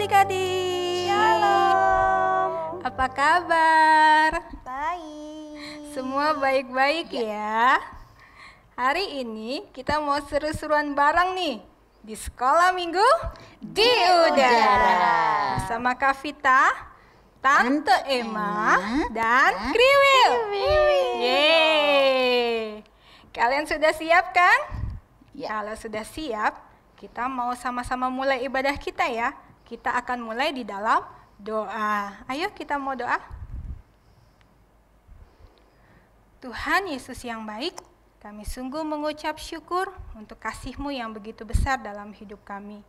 adik-adik. Shalom. Apa kabar? Baik. Semua baik-baik ya. Hari ini kita mau seru-seruan bareng nih di sekolah minggu di udara. Bersama Kak Vita, Tante Emma, dan Kriwil. Yeay. Kalian sudah siap kan? Ya. Kalau sudah siap, kita mau sama-sama mulai ibadah kita ya. Kita akan mulai di dalam doa. Ayo kita mau doa. Tuhan Yesus yang baik, kami sungguh mengucap syukur untuk kasih-Mu yang begitu besar dalam hidup kami.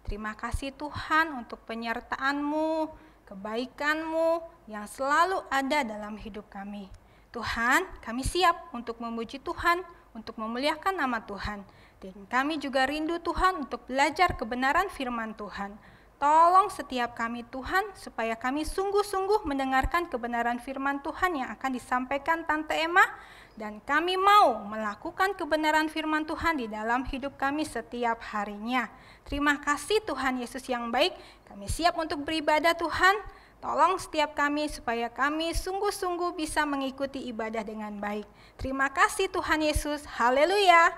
Terima kasih Tuhan untuk penyertaan-Mu, kebaikan-Mu yang selalu ada dalam hidup kami. Tuhan, kami siap untuk memuji Tuhan, untuk memuliakan nama Tuhan. Dan kami juga rindu Tuhan untuk belajar kebenaran firman Tuhan. Tolong setiap kami Tuhan, supaya kami sungguh-sungguh mendengarkan kebenaran firman Tuhan yang akan disampaikan Tante Emma. Dan kami mau melakukan kebenaran firman Tuhan di dalam hidup kami setiap harinya. Terima kasih Tuhan Yesus yang baik, kami siap untuk beribadah Tuhan. Tolong setiap kami supaya kami sungguh-sungguh bisa mengikuti ibadah dengan baik. Terima kasih Tuhan Yesus. Haleluya.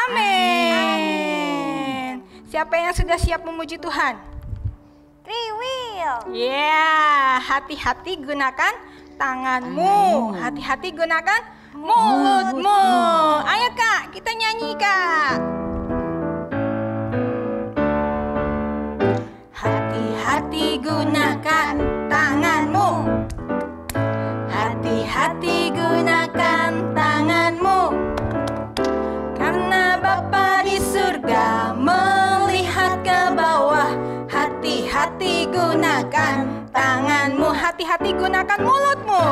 Amin. Siapa yang sudah siap memuji Tuhan? Kriwil. Ya, hati-hati gunakan tanganmu. Hati-hati gunakan mulutmu. Ayo Kak, kita nyanyi Kak. Hati-hati gunakan tanganmu. Hati-hati gunakan tanganmu. Karena Bapa di surga melihat ke bawah. Hati-hati gunakan tanganmu. Hati-hati gunakan mulutmu.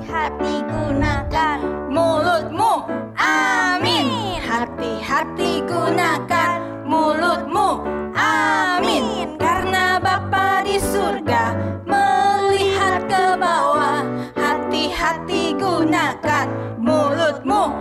Hati-hati gunakan Mulutmu. Amin. Hati-hati gunakan mulutmu. Amin. Karena Bapa di surga melihat ke bawah. Hati-hati gunakan mulutmu.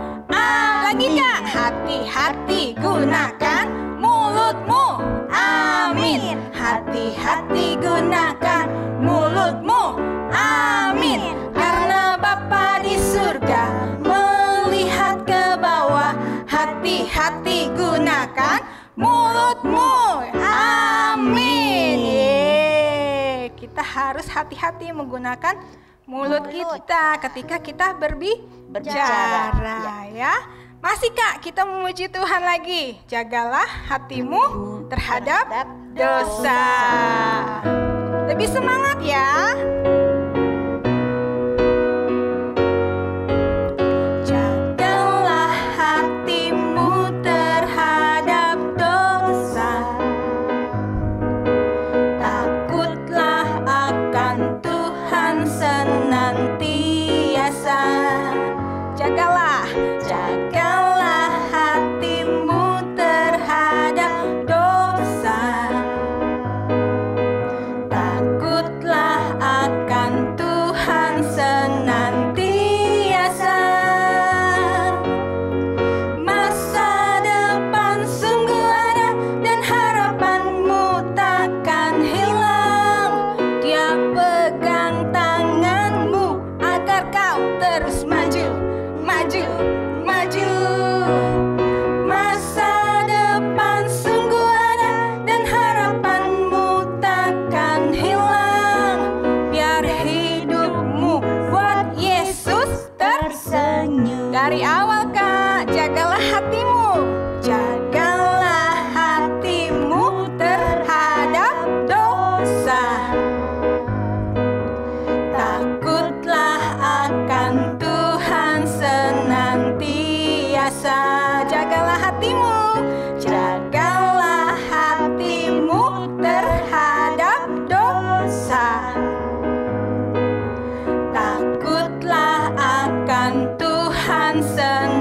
Lagi Kak. Hati-hati gunakan mulutmu. Amin. Hati-hati gunakan mulutmu. Amin. Karena Bapa di surga melihat ke bawah. Hati-hati gunakan mulutmu. Amin. Yeay. Kita harus hati-hati menggunakan mulut kita ketika kita berbicara ya. Masih Kak, kita memuji Tuhan lagi. Jagalah hatimu terhadap dosa. Lebih semangat ya. Jagalah hatimu terhadap dosa. Takutlah akan Tuhan senantiasa. Jagalah hatimu terhadap dosa. Takutlah akan Tuhan senantiasa. Masa depan sungguh ada dan harapanmu takkan hilang. Dia pegang tanganmu agar kau terus maju. Masa depan sungguh ada dan harapanmu takkan hilang. Biar hidupmu buat Yesus tersenyum. Dari awal Kak, jagalah hatimu. Jagalah hatimu terhadap dosa. Takutlah akan Tuhan senantiasa. Jagalah hatimu. Jagalah hatimu terhadap dosa. Takutlah akan Tuhan senantiasa.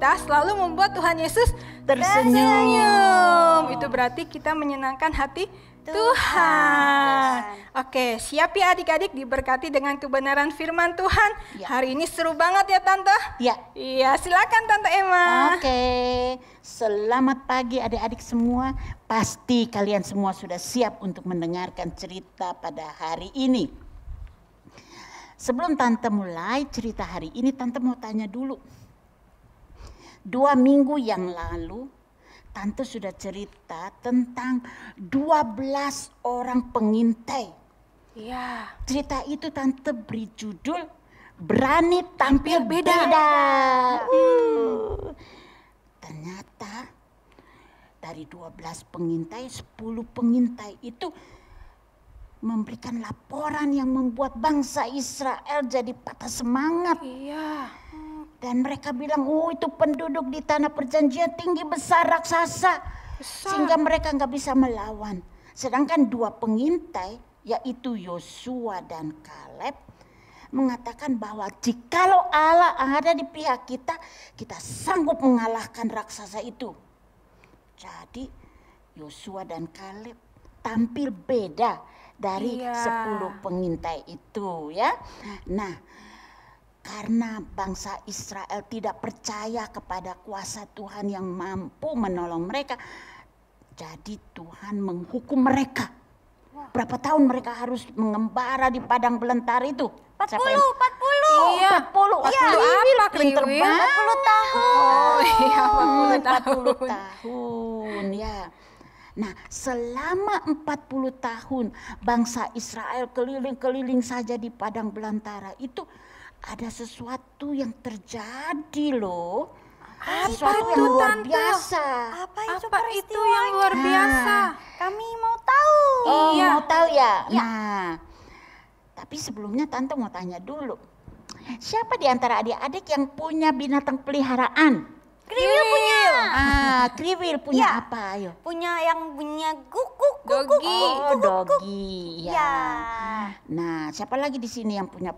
kita selalu membuat Tuhan Yesus Tersenyum. Itu berarti kita menyenangkan hati Tuhan. Oke, siap ya adik-adik diberkati dengan kebenaran firman Tuhan. Ya. Hari ini seru banget ya Tante. Ya. Iya, silakan Tante Emma. Oke, selamat pagi adik-adik semua. Pasti kalian semua sudah siap untuk mendengarkan cerita pada hari ini. Sebelum Tante mulai cerita hari ini, Tante mau tanya dulu. 2 minggu yang lalu, Tante sudah cerita tentang 12 orang pengintai. Iya. Cerita itu Tante beri judul Berani Tampil Beda. Ternyata dari 12 pengintai, 10 pengintai itu memberikan laporan yang membuat bangsa Israel jadi patah semangat. Iya. Dan mereka bilang, oh itu penduduk di tanah perjanjian tinggi besar raksasa. Sehingga mereka nggak bisa melawan. Sedangkan 2 pengintai, yaitu Yosua dan Kaleb, mengatakan bahwa jikalau Allah ada di pihak kita, kita sanggup mengalahkan raksasa itu. Jadi Yosua dan Kaleb tampil beda dari 10 pengintai itu ya. Nah, karena bangsa Israel tidak percaya kepada kuasa Tuhan yang mampu menolong mereka, jadi Tuhan menghukum mereka. Berapa tahun mereka harus mengembara di padang belantara itu? 40. Iya. 40. Iya. Apa Pinter Kriwil? banget. 40 tahun. Oh iya, 40 40 tahun. tahun ya. Nah, selama 40 tahun bangsa Israel keliling-keliling saja di padang belantara itu, ada sesuatu yang terjadi loh. Sesuatu yang luar biasa. Apa itu Apa itu yang luar biasa? Kami mau tahu. Oh, Iya. mau tahu ya? Nah, tapi sebelumnya Tante mau tanya dulu. Siapa di antara adik-adik yang punya binatang peliharaan? Kriwil punya. Kriwil punya Ya. apa? Ayo. Punya yang punya guguk. Dogi. Oh, dogi. Ya. Nah, siapa lagi di sini yang punya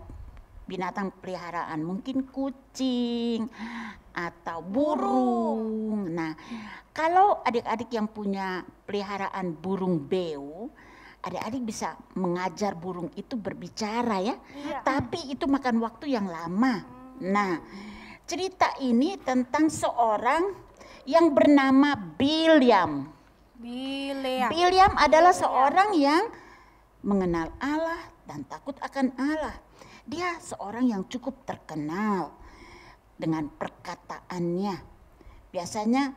binatang peliharaan? Mungkin kucing atau burung. Nah, kalau adik-adik yang punya peliharaan burung beo, adik-adik bisa mengajar burung itu berbicara ya. Iya. Tapi itu makan waktu yang lama. Nah, cerita ini tentang seorang yang bernama Bileam. Bileam adalah seorang yang mengenal Allah dan takut akan Allah. Dia seorang yang cukup terkenal dengan perkataannya. Biasanya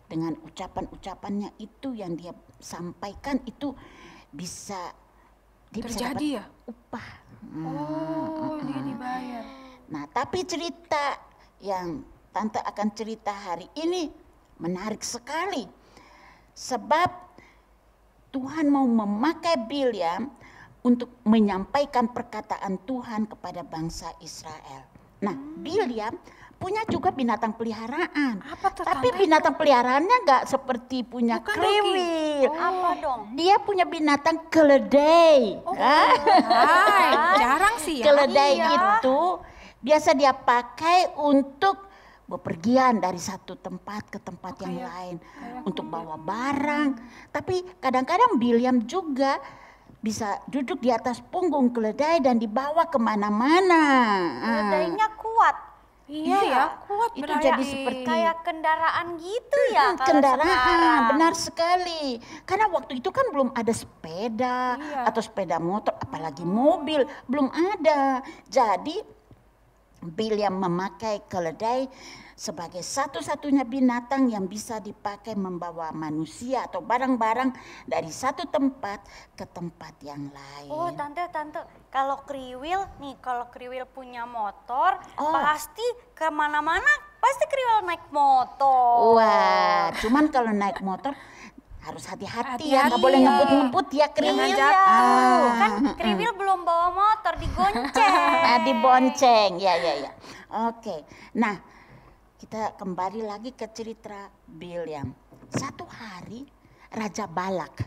dengan ucapan-ucapannya itu yang dia sampaikan itu bisa dia bisa Terjadi dapat ya? upah. Oh, dia dibayar. Nah, tapi cerita yang Tante akan cerita hari ini menarik sekali. Sebab Tuhan mau memakai Bileam untuk menyampaikan perkataan Tuhan kepada bangsa Israel. Nah, Bileam punya juga binatang peliharaan. Apa tuh, Tapi Tante? binatang peliharaannya nggak seperti punya Bukan, kriwil. Apa dong? Dia punya binatang keledai. Hai, jarang sih ya. Keledai Iya. itu biasa dia pakai untuk bepergian dari satu tempat ke tempat yang lain. Untuk bawa barang. Tapi kadang-kadang Bileam juga bisa duduk di atas punggung keledai dan dibawa kemana-mana. Keledainya kuat. Iya ya, kuat Itu berarti. jadi seperti Kayak kendaraan gitu ya kalau kendaraan, sekarang. benar sekali. Karena waktu itu kan belum ada sepeda atau sepeda motor, apalagi mobil, belum ada. Jadi Bileam memakai keledai sebagai satu-satunya binatang yang bisa dipakai membawa manusia atau barang-barang dari satu tempat ke tempat yang lain. Oh, tante, kalau kriwil punya motor, pasti kemana-mana pasti kriwil naik motor. Wah, cuman kalau naik motor harus hati-hati ya, nggak Hati-hati boleh ya. ngebut-ngebut ya kriwil. Jangan Iya, jatuh. kan kriwil belum bawa motor, digonceng. Dibonceng, ya. Oke, nah kita kembali lagi ke cerita Bileam. Satu hari Raja Balak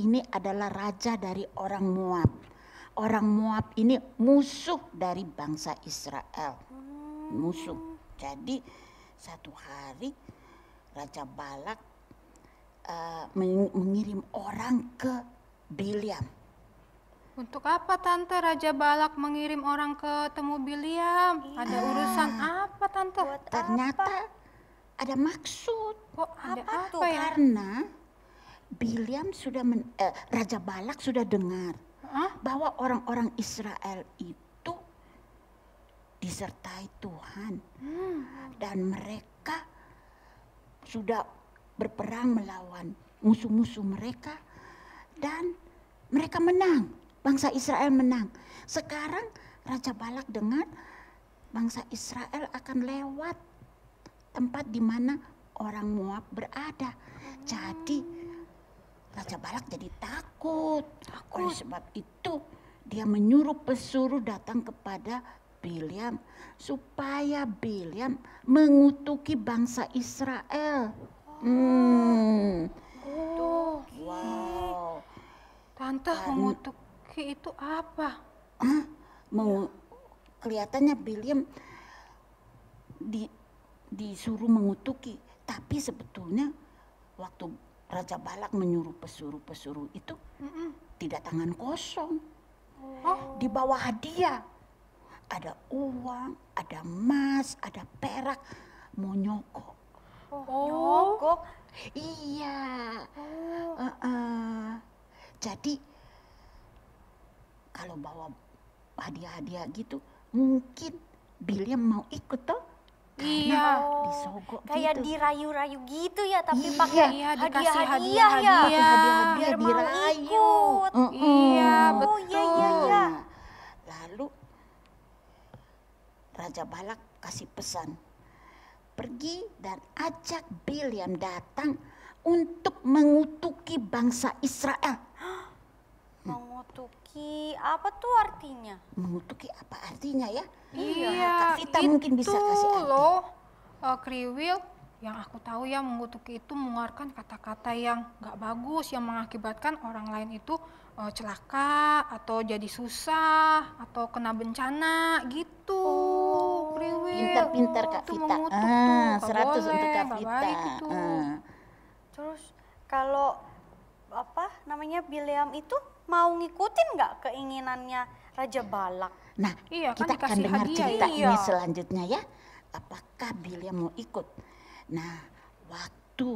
ini adalah raja dari orang Moab. Orang Moab ini musuh dari bangsa Israel. Musuh. Jadi satu hari Raja Balak mengirim orang ke Bileam. Untuk apa Tante Raja Balak mengirim orang ke temu Bileam? Ada urusan apa Tante? Ternyata ada maksud. Oh, ada Apa apa, tuh? ya? Karena Bileam sudah Raja Balak sudah dengar Hah? bahwa orang-orang Israel itu disertai Tuhan dan mereka sudah berperang melawan musuh-musuh mereka dan mereka menang. Bangsa Israel menang. Sekarang Raja Balak dengar bangsa Israel akan lewat tempat di mana orang Moab berada. Jadi Raja Balak jadi takut. Oleh sebab itu dia menyuruh pesuruh datang kepada Bileam supaya Bileam mengutuki bangsa Israel. Wow. Tante, mengutuki itu apa? Kelihatannya Bileam disuruh mengutuki, tapi sebetulnya waktu Raja Balak menyuruh pesuruh-pesuruh itu tidak tangan kosong. Dibawa hadiah. Ada uang, ada emas, ada perak, mau nyogok. Nyogok. Iya. Jadi kalau bawa hadiah-hadiah gitu, mungkin Bileam mau ikut toh? Iya. Disogok Kayak gitu. dirayu-rayu gitu ya, tapi Iya. pakai Iya, dikasih hadiah-hadiah ya. hadiah-hadiah. Hadiah-hadiah Biar mau dirayu. ikut. Iya, Oh betul. iya. Lalu Raja Balak kasih pesan, pergi dan ajak Bileam datang untuk mengutuki bangsa Israel. Mengutuki, apa tuh artinya? Mengutuki apa artinya ya? Iya, Kak Vita mungkin bisa kasih arti. loh, Kriwil, yang aku tahu ya mengutuki itu mengeluarkan kata-kata yang nggak bagus, yang mengakibatkan orang lain itu celaka atau jadi susah atau kena bencana gitu. Kriwil. Pintar-pintar Kak Itu Vita. mengutuk tuh, nggak 100 untuk boleh, Kak nggak Vita. baik itu. Terus kalau apa namanya Bileam itu mau ngikutin nggak keinginannya Raja Balak? Nah, Iya, kan kita akan dikasih dengar hadiah. cerita Iya. ini selanjutnya ya. Apakah Bileam mau ikut? Nah, waktu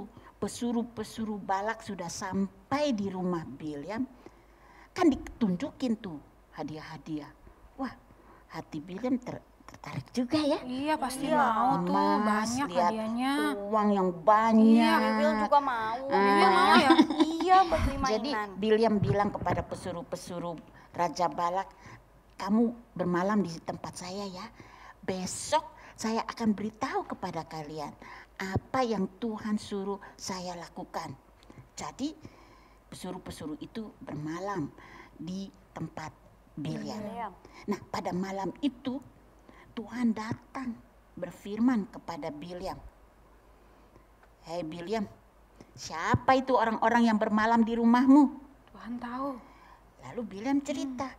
pesuruh-pesuruh Balak sudah sampai di rumah Bileam, kan ditunjukin tuh hadiah-hadiah. Wah, hati Bileam tertarik juga ya. Iya, pasti Iya. mau tuh, Emas, banyak lihat hadiahnya. uang yang banyak. Bill juga mau. Bill mau ya? Iya, beli Jadi mainan. Bileam bilang kepada pesuruh-pesuruh Raja Balak, kamu bermalam di tempat saya ya. Besok saya akan beritahu kepada kalian apa yang Tuhan suruh saya lakukan. Jadi pesuruh-pesuruh itu bermalam di tempat Bileam. Bileam. Nah, pada malam itu Tuhan datang berfirman kepada Bileam. Hei Bileam, siapa itu orang-orang yang bermalam di rumahmu? Tuhan tahu. Lalu Bileam cerita,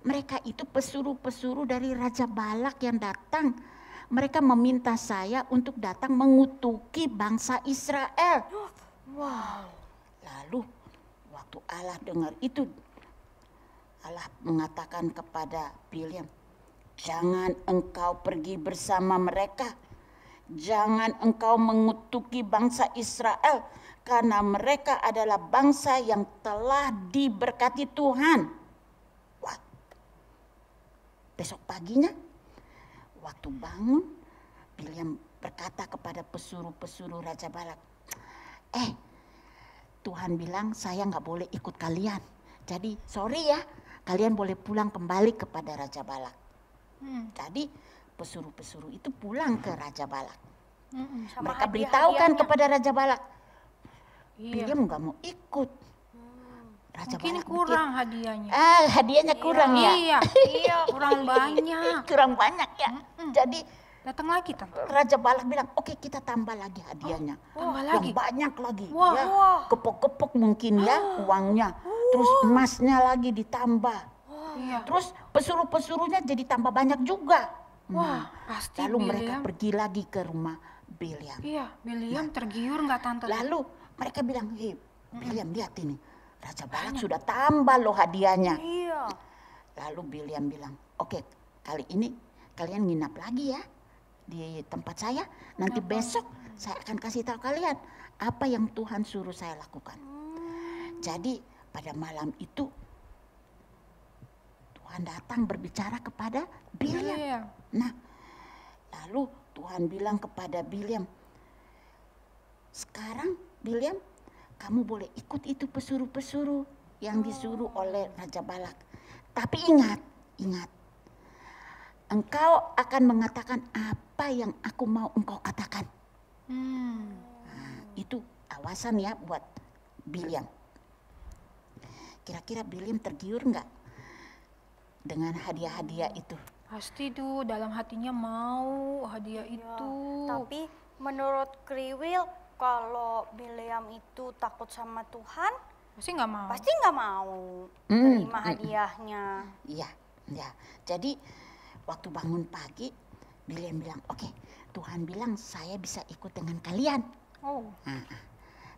mereka itu pesuruh-pesuruh dari Raja Balak yang datang. Mereka meminta saya untuk datang mengutuki bangsa Israel. Wow. Lalu waktu Allah dengar itu, Allah mengatakan kepada Bileam, jangan engkau pergi bersama mereka. Jangan engkau mengutuki bangsa Israel, karena mereka adalah bangsa yang telah diberkati Tuhan. Wah. Besok paginya, waktu bangun, Bileam berkata kepada pesuruh-pesuruh Raja Balak, Tuhan bilang saya nggak boleh ikut kalian. Jadi sorry ya, kalian boleh pulang kembali kepada Raja Balak. Jadi pesuruh-pesuruh itu pulang ke Raja Balak. Sama Mereka beritahukan hadiah-hadiahnya. kepada Raja Balak. Iya. Bileam nggak mau ikut. Raja Mungkin Balak kurang hadiahnya. hadiahnya kurang ya. Iya, kurang banyak. Kurang banyak ya. Jadi Datang lagi, Tante. Raja Balak bilang, oke kita tambah lagi hadiahnya. Tambah Yang lagi. banyak lagi. Wah. Ya. Kepok-kepok mungkin ya uangnya. Terus emasnya lagi ditambah. Iya. Terus pesuruh-pesuruhnya jadi tambah banyak juga. Wah, pasti Lalu mereka Biliam. pergi lagi ke rumah Biliam. Iya, Biliam tergiur nggak tante? Lalu mereka bilang, hei Biliam lihat ini, Raja Balak sudah tambah loh hadiahnya. Iya. Lalu Biliam bilang, oke, kali ini kalian nginap lagi ya di tempat saya. Nanti besok saya akan kasih tahu kalian apa yang Tuhan suruh saya lakukan. Jadi pada malam itu Tuhan datang berbicara kepada Biliam. Iya. Nah, lalu Tuhan bilang kepada Biliam, sekarang Biliam, kamu boleh ikut itu pesuruh-pesuruh yang disuruh oleh Raja Balak. Tapi ingat, engkau akan mengatakan apa yang aku mau engkau katakan. Nah, itu awasan ya buat Biliam. Kira-kira Biliam tergiur nggak dengan hadiah-hadiah itu? Pasti tuh dalam hatinya mau hadiah itu. Tapi menurut Kriwil, kalau Biliam itu takut sama Tuhan, Pasti nggak mau. pasti nggak mau terima hadiahnya. Iya, ya. Jadi waktu bangun pagi, Biliam bilang, oke, Tuhan bilang saya bisa ikut dengan kalian. Oh,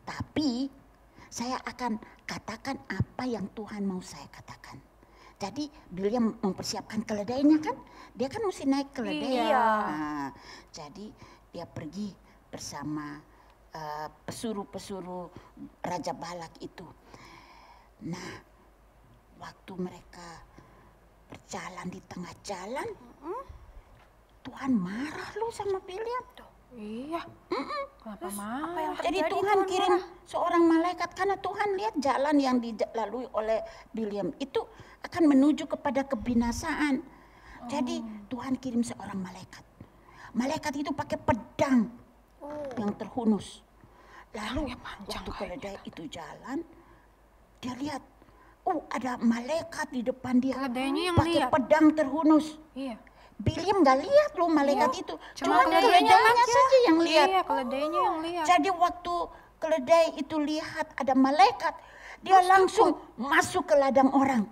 Tapi saya akan katakan apa yang Tuhan mau saya katakan. Jadi Biliam mempersiapkan keledainya kan, dia kan mesti naik keledai. Iya. Nah, jadi dia pergi bersama pesuruh-pesuruh Raja Balak itu. Nah, waktu mereka berjalan di tengah jalan, Tuhan marah loh sama Biliam. iya. Kenapa marah? Apa yang Jadi terjadi, Tuhan kirim seorang malaikat karena Tuhan lihat jalan yang dilalui oleh Biliam itu akan menuju kepada kebinasaan. Jadi Tuhan kirim seorang malaikat. Malaikat itu pakai pedang yang terhunus. Lalu waktu keledai itu jalan, dia lihat, ada malaikat di depan dia Keledainya yang pakai lihat. pedang terhunus. Iya. Biliam nggak lihat loh malaikat itu, Cuma cuma keledainya keledainya saja yang lihat. Iya, keledainya yang lihat. Jadi waktu keledai itu lihat ada malaikat, dia langsung masuk ke ladang orang.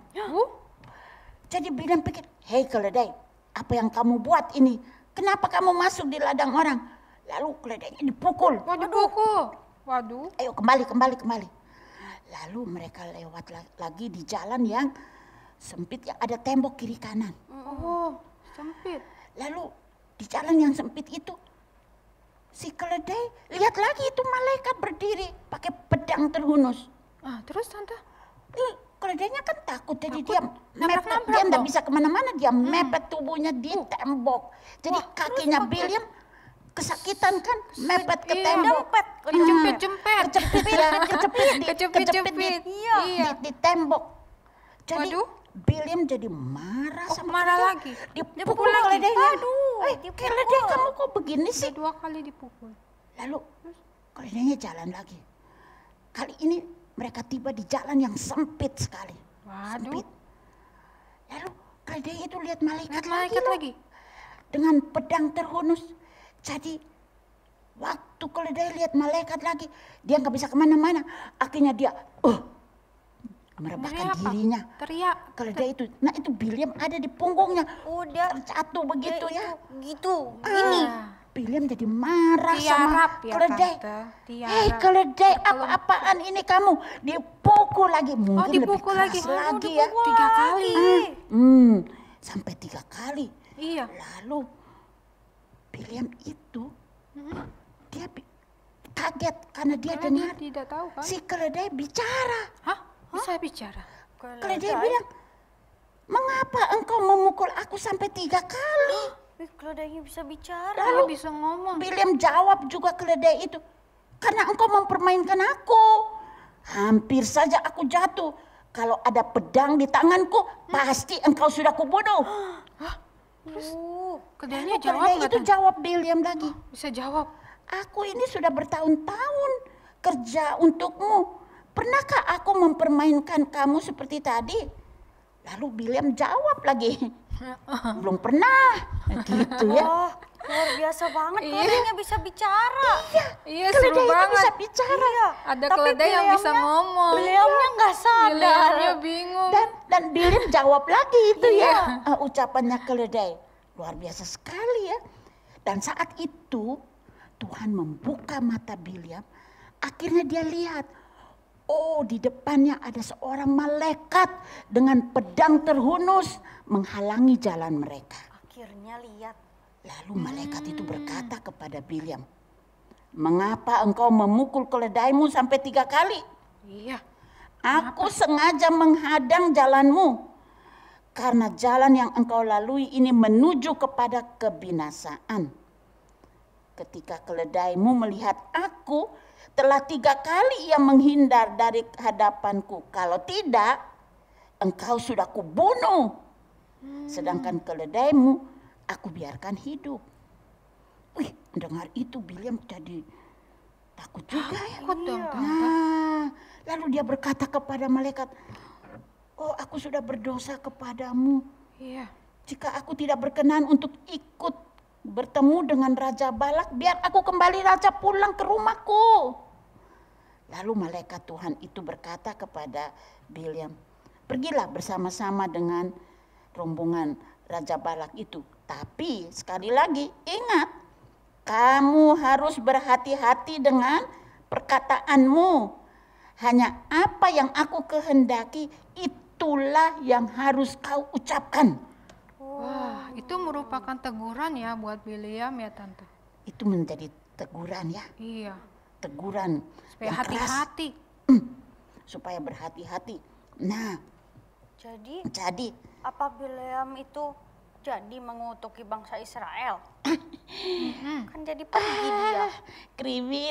Jadi Biliam pikir, hei keledai, apa yang kamu buat ini? Kenapa kamu masuk di ladang orang? Lalu keledainya dipukul. Waduh, dipukul. Waduh. Ayo kembali. Lalu mereka lewat lagi di jalan yang sempit, yang ada tembok kiri kanan. Oh, sempit. Lalu di jalan yang sempit itu, si keledai lihat lagi itu malaikat berdiri pakai pedang terhunus. Terus tante? Keledainya kan takut, jadi dia mepet, nabrak-nabrak dia nggak dong. bisa kemana-mana, dia mepet tubuhnya di tembok. Jadi kakinya Biliam kesakitan kan, mepet ke tembok. Kejepit-jepit. Kecepit Iya. di tembok. Jadi Waduh. Biliam jadi marah sama marah keledai. lagi. Dipukul keledainya. Aduh, Keledai kamu kok begini sih? Udah 2 kali dipukul. Lalu keledainya jalan lagi. Kali ini mereka tiba di jalan yang sempit sekali. Waduh. Sempit. Lalu keledai itu lihat malaikat, Lihat malaikat loh, lagi. dengan pedang terhunus. Jadi waktu keledai lihat malaikat lagi, dia nggak bisa kemana-mana. Akhirnya dia merebahkan Teriak apa? dirinya. Teriak. Keledai itu, nah itu Biliam ada di punggungnya, Udah terjatuh begitu ya. gitu. Ini. Biliam jadi marah Tiarap sama ya, keledai. Tante. Tiarap. Hei keledai, apa-apaan ini kamu? Dipukul lagi, mungkin dipukul lebih lagi. keras lagi ya. 3 kali. Sampai 3 kali. Iya. Lalu Biliam itu dia kaget karena dia Karena dengar dia tidak tahu kan? si keledai bicara. Hah? Bisa bicara? Keledai bilang, mengapa engkau memukul aku sampai 3 kali? Keledainya bisa bicara. Dia bisa ngomong. Biliam jawab juga keledai itu, karena engkau mempermainkan aku. Hampir saja aku jatuh. Kalau ada pedang di tanganku, pasti engkau sudah kubunuh. Keledainya Lalu jawab keledai nggak, itu Tante? jawab Biliam lagi, Bisa jawab. aku ini sudah bertahun-tahun kerja untukmu. Pernahkah aku mempermainkan kamu seperti tadi? Lalu Biliam jawab lagi, belum pernah. Gitu ya. Oh, luar biasa banget keledainya bisa bicara. Iya, seru Keledai itu banget. bisa bicara. Ada Tapi keledai yang bisa Biliamnya- ngomong. Biliamnya nggak sadar. Biliamnya bingung. Dan Biliam jawab lagi itu Iya. ya ucapannya keledai. Luar biasa sekali ya. Dan saat itu Tuhan membuka mata Bileam. Akhirnya dia lihat, oh di depannya ada seorang malaikat dengan pedang terhunus menghalangi jalan mereka. Akhirnya lihat. Lalu malaikat itu berkata kepada Bileam, mengapa engkau memukul keledaimu sampai 3 kali? Iya. Aku sengaja menghadang jalanmu. Karena jalan yang engkau lalui ini menuju kepada kebinasaan. Ketika keledaimu melihat aku, telah 3 kali ia menghindar dari hadapanku. Kalau tidak, engkau sudah kubunuh. Sedangkan keledaimu, aku biarkan hidup. Wih, mendengar itu Bileam jadi takut juga ya. Takut dong, Tante. Nah, lalu dia berkata kepada malaikat, oh aku sudah berdosa kepadamu. Iya. Jika aku tidak berkenan untuk ikut bertemu dengan Raja Balak, biar aku kembali raja pulang ke rumahku. Lalu malaikat Tuhan itu berkata kepada Bileam, pergilah bersama-sama dengan rombongan Raja Balak itu. Tapi sekali lagi ingat, kamu harus berhati-hati dengan perkataanmu. Hanya apa yang aku kehendaki, itulah yang harus kau ucapkan. Wah, itu merupakan teguran ya buat Bileam ya Tante. Itu menjadi teguran ya, Iya. teguran Supaya yang keras. hati-hati. Supaya berhati-hati. Nah, Jadi apa Bileam itu jadi mengutuki bangsa Israel? Kan jadi pergi dia.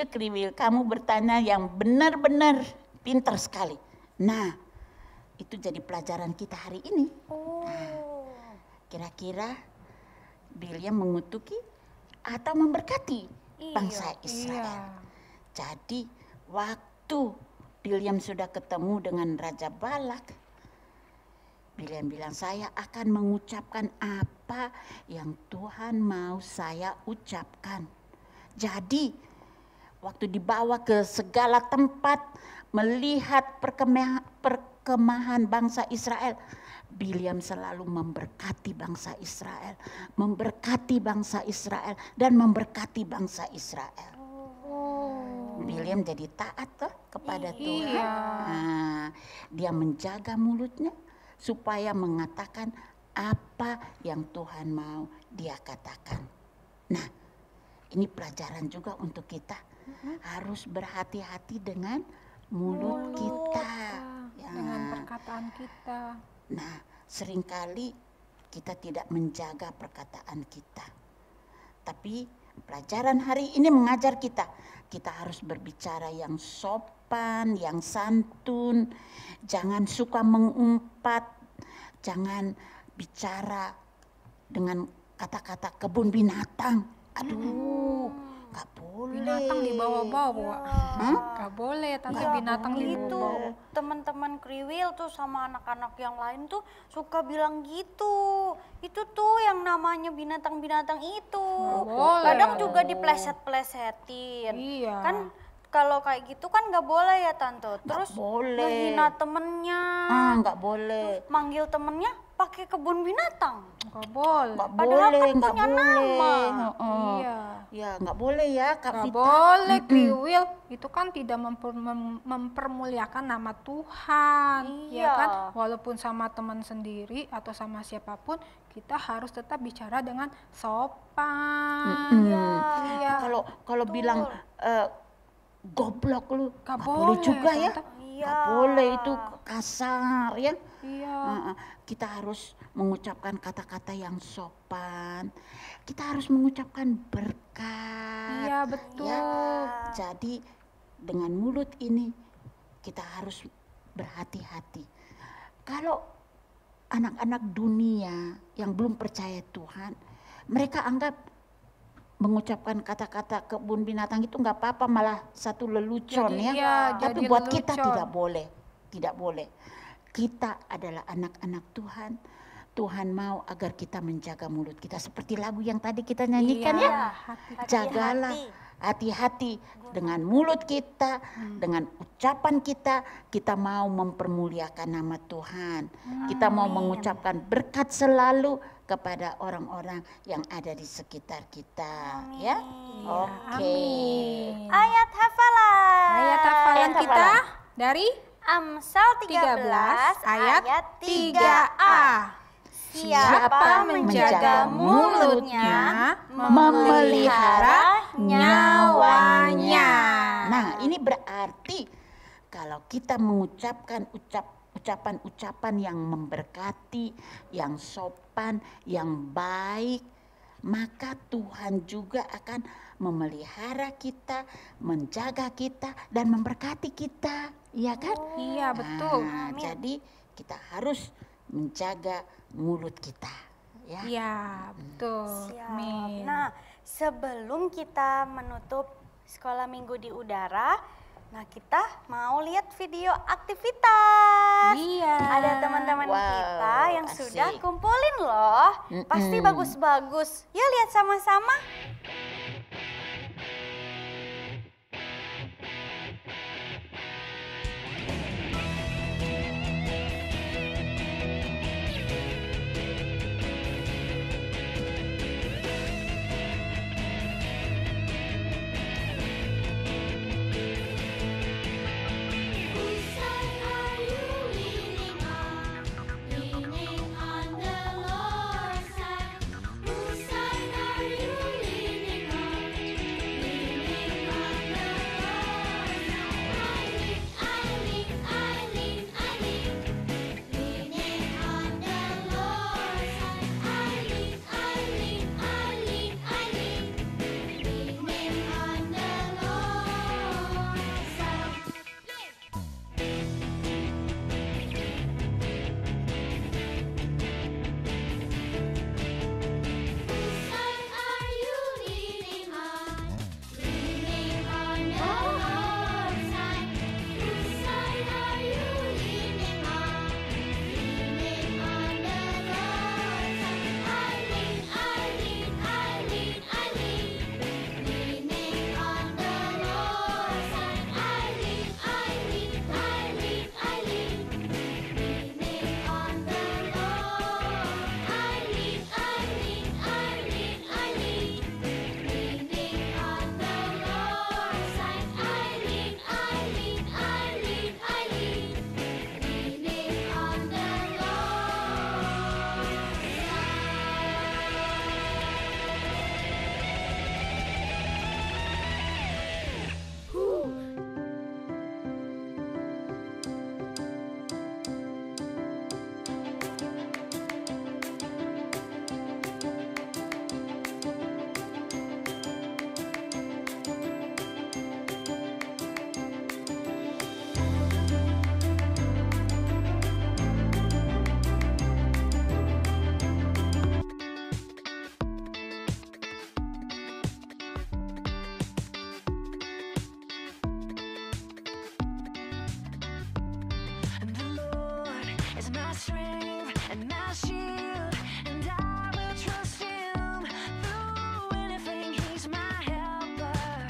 kriwil, kamu bertanya yang benar-benar pintar sekali. Nah, itu jadi pelajaran kita hari ini. Oh. Kira-kira Bileam mengutuki atau memberkati bangsa Israel. Iya. Jadi waktu Bileam sudah ketemu dengan Raja Balak, Bileam bilang, saya akan mengucapkan apa yang Tuhan mau saya ucapkan. Jadi waktu dibawa ke segala tempat melihat perkemahan bangsa Israel, Bileam selalu memberkati bangsa Israel, memberkati bangsa Israel, dan memberkati bangsa Israel. Bileam jadi taat toh kepada Tuhan. Iya. Nah, dia menjaga mulutnya supaya mengatakan apa yang Tuhan mau dia katakan. Nah, ini pelajaran juga untuk kita. Harus berhati-hati dengan mulut kita. Ya. Dengan perkataan kita. Nah, seringkali kita tidak menjaga perkataan kita. Tapi pelajaran hari ini mengajar kita harus berbicara yang sopan, yang santun, jangan suka mengumpat, jangan bicara dengan kata-kata kebun binatang. Aduh, nggak boleh. Binatang dibawa-bawa. Gak boleh Tante, Ya, binatang itu dibawa-bawa. teman-teman kriwil tuh sama anak-anak yang lain tuh suka bilang gitu. Itu tuh yang namanya binatang-binatang itu. boleh. Kadang juga dipleset-plesetin. Iya. Kan kalau kayak gitu kan nggak boleh ya Tante. Terus boleh. menghina temennya, Nggak boleh. manggil temennya pakai kebun binatang. Gak boleh. Nggak Padahal boleh, kan nggak punya boleh. nama. Heeh. Iya. Ya, nggak boleh ya, Kak Gak Vita. boleh kriwil, itu kan tidak mempermuliakan nama Tuhan, ya Iya. kan? Walaupun sama teman sendiri atau sama siapapun, kita harus tetap bicara dengan sopan. Iya. Kalau bilang goblok lu, Gak nggak boleh boleh, juga ya. Tante. Iya. Nggak boleh, itu kasar ya. Iya. Kita harus mengucapkan kata-kata yang sopan. Kita harus mengucapkan berkat. Iya, betul. Ya. Jadi dengan mulut ini kita harus berhati-hati. Kalau anak-anak dunia yang belum percaya Tuhan, mereka anggap mengucapkan kata-kata kebun binatang itu nggak apa-apa, malah satu lelucon Jadi, ya. iya, Tapi jadi buat kita lelucon. tidak boleh, tidak boleh. Kita adalah anak-anak Tuhan. Tuhan mau agar kita menjaga mulut kita seperti lagu yang tadi kita nyanyikan Iya, ya. hati-hati. Jagalah hati-hati dengan mulut kita, dengan ucapan kita mau mempermuliakan nama Tuhan. Kita mau mengucapkan berkat selalu kepada orang-orang yang ada di sekitar kita. Ya, oke. Amin. Ayat hafalan. Ayat hafalan Ayat kita hafalan. dari Amsal 13 ayat 3a. Siapa menjaga mulutnya, memelihara nyawanya. Nah, ini berarti kalau kita mengucapkan ucapan-ucapan yang memberkati, yang sopan, yang baik, maka Tuhan juga akan memelihara kita, menjaga kita, dan memberkati kita. Iya kan? Iya, betul. Nah, jadi kita harus menjaga mulut kita. Ya. Iya, betul. Siap. Amin. Nah, sebelum kita menutup sekolah minggu di udara, nah kita mau lihat video aktivitas. Iya. Ada teman-teman Wow, kita yang asik. sudah kumpulin loh. Pasti bagus-bagus. Yuk lihat sama-sama. Whose side are you leaning on? Leaning on the Lord's side. Whose side are you leaning on? Leaning on the Lord's side. I lean, leaning on the Lord's side. I lean, leaning on the Lord's side. Whose side are you leaning on? Leaning on the Lord's side. Whose side are you leaning on? Leaning on the Lord's side. I lean, leaning on the Lord's side. I lean, leaning on the Lord. I lean, leaning on the Lord's side. I lean, leaning on the Lord's side. And the Lord is my strength and my shield, and I will trust Him through anything. He's my helper.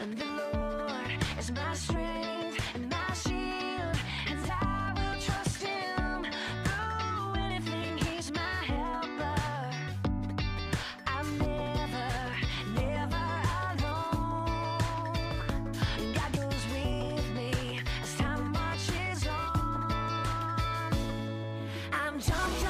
And the Lord is my strength and my shield, and I will trust Him through anything. He's my helper. I'm never alone. God goes with me as time marches on. I'm jumped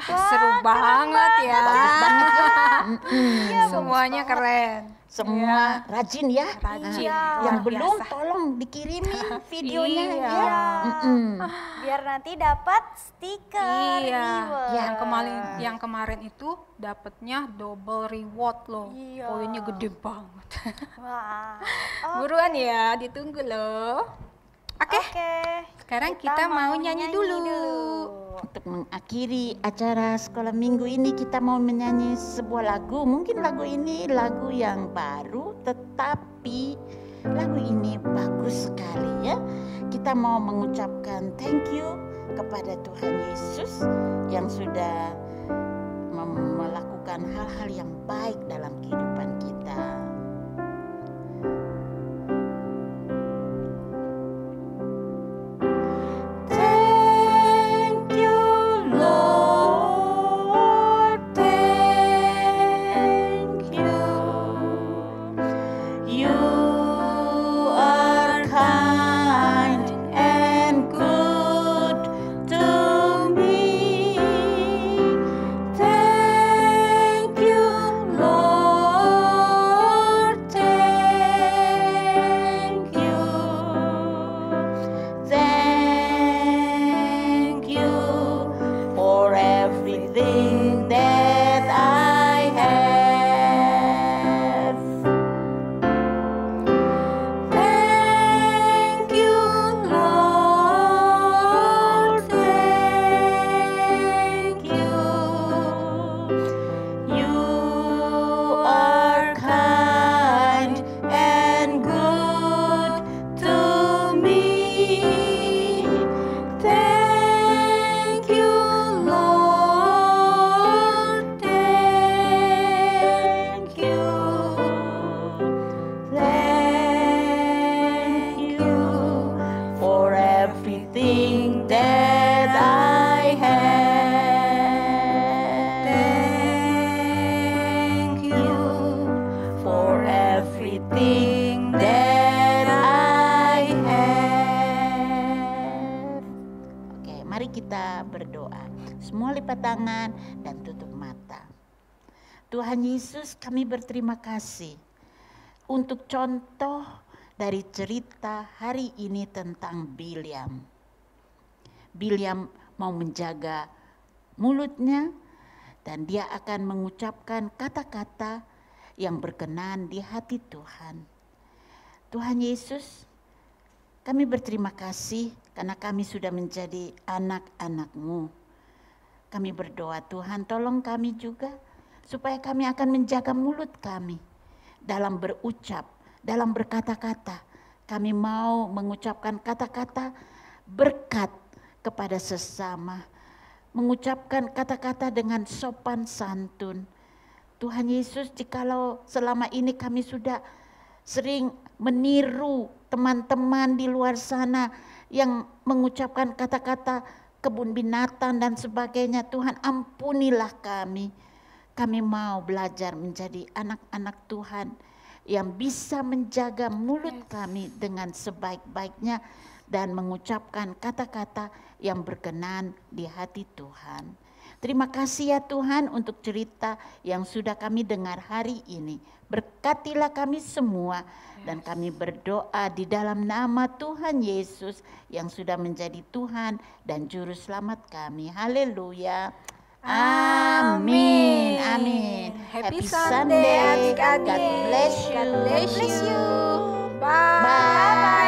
Seru banget ya. Bagus banget ya. Mm-mm. Semuanya keren. Semua rajin ya. Rajin. Yang Luar belum biasa. tolong dikirimin videonya Iya. ya. Mm-mm. Biar nanti dapat stiker Iya, reward. yang kemarin itu dapatnya double reward loh. Iya. Poinnya gede banget. Wah. Buruan ya, ditunggu loh. Oke, Oke. sekarang kita mau nyanyi dulu. Untuk mengakhiri acara sekolah minggu ini kita mau menyanyi sebuah lagu. Mungkin lagu ini lagu yang baru, tetapi lagu ini bagus sekali ya. Kita mau mengucapkan thank you kepada Tuhan Yesus yang sudah melakukan hal-hal yang baik dalam kehidupan kita. Thank you, Lord. Thank you. You are kind and good to me. Thank you, Lord. Thank you. Thank you for everything that I have. Thank you, Lord. Thank you. You are kind and good to me. Thank you, Lord. Thank you. Thank you for everything that I have. Thank you for everything that I have. Oke, mari kita berdoa. Semua lipat tangan dan tutup mata. Tuhan Yesus, kami berterima kasih untuk contoh dari cerita hari ini tentang Bilyam. Bilyam mau menjaga mulutnya dan dia akan mengucapkan kata-kata yang berkenan di hati Tuhan. Tuhan Yesus, kami berterima kasih karena kami sudah menjadi anak-anak-Mu. Kami berdoa Tuhan, tolong kami juga supaya kami akan menjaga mulut kami dalam berucap, dalam berkata-kata. Kami mau mengucapkan kata-kata berkat kepada sesama, mengucapkan kata-kata dengan sopan santun. Tuhan Yesus, jikalau selama ini kami sudah sering meniru teman-teman di luar sana yang mengucapkan kata-kata kebun binatang dan sebagainya, Tuhan ampunilah kami. Kami mau belajar menjadi anak-anak Tuhan yang bisa menjaga mulut kami dengan sebaik-baiknya dan mengucapkan kata-kata yang berkenan di hati Tuhan. Terima kasih ya Tuhan untuk cerita yang sudah kami dengar hari ini. Berkatilah kami semua dan kami berdoa di dalam nama Tuhan Yesus yang sudah menjadi Tuhan dan Juru Selamat kami. Haleluya. Amin. Amin. Happy Sunday adik-adik. God bless you. God bless you. Bye. Bye.